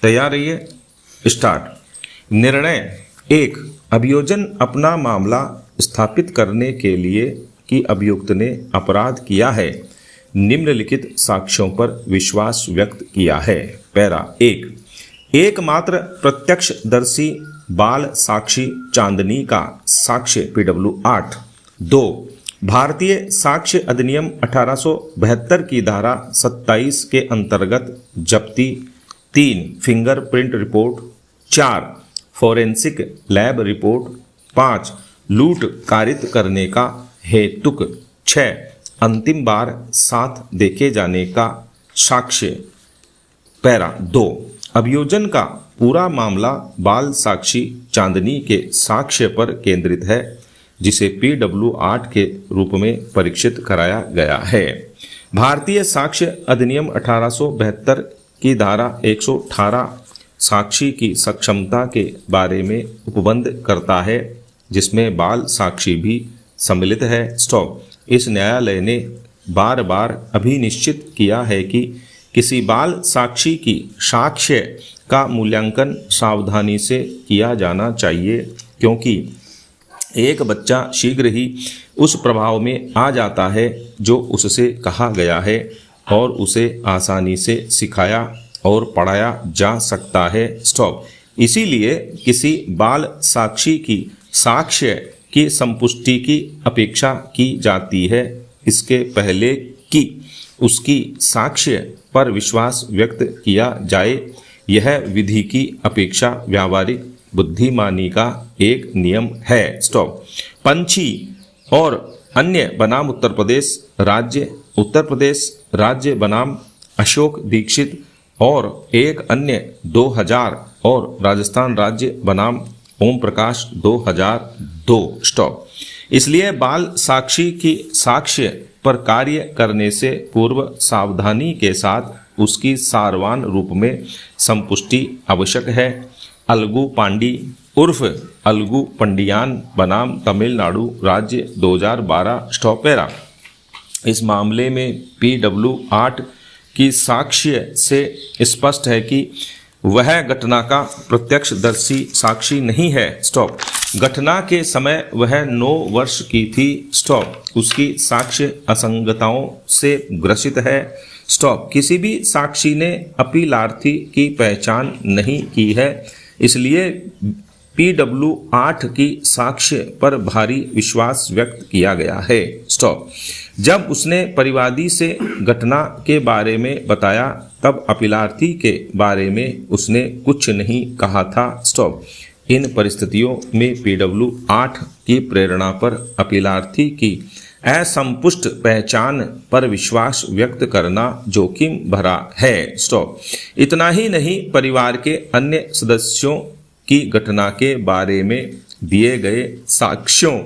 तैयार रहिए, स्टार्ट। निर्णय 1। अभियोजन अपना मामला स्थापित करने के लिए कि अभियुक्त ने अपराध किया है, निम्नलिखित साक्ष्यों पर विश्वास व्यक्त किया है। पैरा 1। एकमात्र प्रत्यक्षदर्शी बाल साक्षी चांदनी का साक्ष्य PW 8। 2। भारतीय साक्ष्य अधिनियम 1872 की धारा 27 के अंतर्गत जब्ती। 3। Fingerprint report. 4। Forensic lab report. 5। लूट कारित करने का हेतुक। 6। अंतिम बार साथ देखे जाने का साक्ष्य। पैरा 2। अभियोजन का पूरा मामला बाल साक्षी चांदनी के साक्ष्य पर केंद्रित है, जिसे PW 8 के रूप में परीक्षित कराया गया है। भारतीय साक्ष्य अधिनियम 1872 की धारा 118 साक्षी की सक्षमता के बारे में उपबंध करता है, जिसमें बाल साक्षी भी सम्मिलित है। स्टॉप। इस न्यायालय ने बार बार अभिनिश्चित किया है कि किसी बाल साक्षी की साक्ष्य का मूल्यांकन सावधानी से किया जाना चाहिए, क्योंकि एक बच्चा शीघ्र ही उस प्रभाव में आ जाता है जो उससे कहा गया है और उसे आसानी से सिखाया और पढ़ाया जा सकता है। स्टॉप। इसीलिए किसी बाल साक्षी की साक्ष्य की संपुष्टि की अपेक्षा की जाती है, इसके पहले कि उसकी साक्ष्य पर विश्वास व्यक्त किया जाए। यह विधि की अपेक्षा व्यावहारिक बुद्धिमानी का एक नियम है। स्टॉप। पंछी और अन्य बनाम उत्तर प्रदेश राज्य बनाम अशोक दीक्षित और एक अन्य 2000 और राजस्थान राज्य बनाम ओम प्रकाश 2002। स्टॉप। इसलिए बाल साक्षी की साक्ष्य पर कार्य करने से पूर्व सावधानी के साथ उसकी सारवान रूप में संपुष्टि आवश्यक है। अलगू पांडी उर्फ अलगू पंडियान बनाम तमिलनाडु राज्य 2012। स्टॉप। पैरा। इस मामले में PW 8 की साक्ष्य से स्पष्ट है कि वह घटना का प्रत्यक्षदर्शी साक्षी नहीं है। स्टॉप। घटना के समय वह 9 वर्ष की थी। स्टॉप। उसकी साक्ष्य असंगतताओं से ग्रसित है। स्टॉप। किसी भी साक्षी ने अपीलार्थी की पहचान नहीं की है, इसलिए PW 8 की साक्ष्य पर भारी विश्वास व्यक्त किया गया है। स्टॉप। जब उसने परिवादी से घटना के बारे में बताया, तब अपीलार्थी के बारे में उसने कुछ नहीं कहा था। स्टॉप। इन परिस्थितियों में PW 8 की प्रेरणा पर अपीलार्थी की असंपुष्ट पहचान पर विश्वास व्यक्त करना जोखिम भरा है। स्टॉप। इतना ही नहीं, परिवार के अन्य सदस्यों की घटना के बारे में दिए गए साक्ष्यों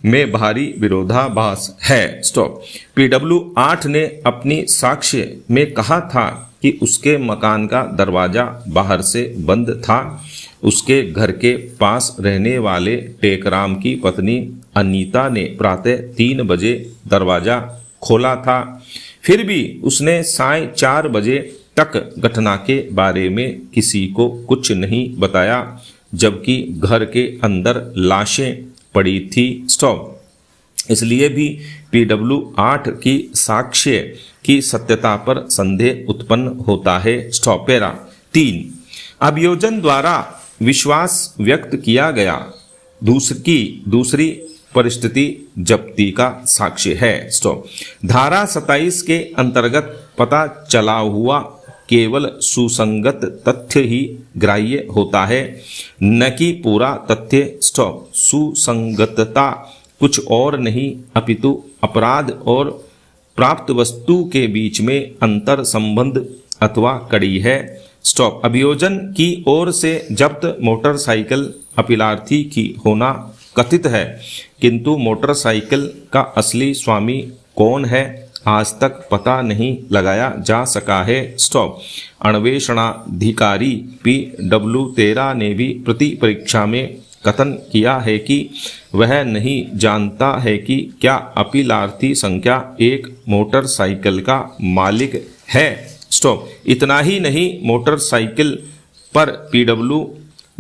में भारी विरोधाभास है। स्टॉप। PW 8 ने अपनी साक्ष्य में कहा था कि उसके मकान का दरवाजा बाहर से बंद था। उसके घर के पास रहने वाले टेकराम की पत्नी अनीता ने प्रातः 3 बजे दरवाजा खोला था। फिर भी उसने साढ़े 4 बजे तक घटना के बारे में किसी को कुछ नहीं बताया, जबकि घर के अंदर लाशें पड़ी थी। स्टॉप। इसलिए भी PW 8 की साक्ष्य की सत्यता पर संदेह उत्पन्न होता है। स्टॉप। पैरा 3। अभियोजन द्वारा विश्वास व्यक्त किया गया दूसरी परिस्थिति जब्ती का साक्ष्य है। स्टॉप। धारा 27 के अंतर्गत पता चला हुआ केवल सुसंगत तथ्य ही ग्राह्य होता है, न कि पूरा तथ्य। स्टॉप। सुसंगतता कुछ और नहीं अपितु अपराध और प्राप्त वस्तु के बीच में अंतर संबंध अथवा कड़ी है। स्टॉप। अभियोजन की ओर से जब्त मोटरसाइकिल अपीलार्थी की होना कथित है, किंतु मोटरसाइकिल का असली स्वामी कौन है, आज तक पता नहीं लगाया जा सका है। स्टॉप। अन्वेषणाधिकारी PW 13 ने भी प्रति परीक्षा में कथन किया है कि वह नहीं जानता है कि क्या अपीलार्थी संख्या 1 मोटरसाइकिल का मालिक है। स्टॉप। इतना ही नहीं, मोटरसाइकिल पर PW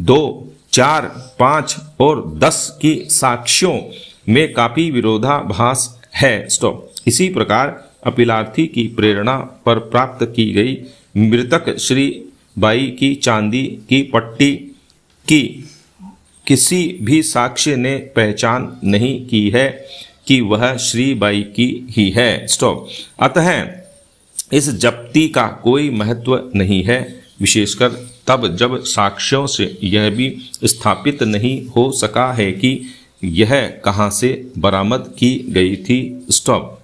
2, 4, 5 और 10 की साक्ष्यों में काफी विरोधाभास है। स्टॉप। इसी प्रकार अपीलार्थी की प्रेरणा पर प्राप्त की गई मृतक श्री बाई की चांदी की पट्टी की किसी भी साक्ष्य ने पहचान नहीं की है कि वह श्री बाई की ही है। स्टॉप। अतः इस जप्ती का कोई महत्व नहीं है, विशेषकर तब जब साक्ष्यों से यह भी स्थापित नहीं हो सका है कि यह कहाँ से बरामद की गई थी। स्टॉप।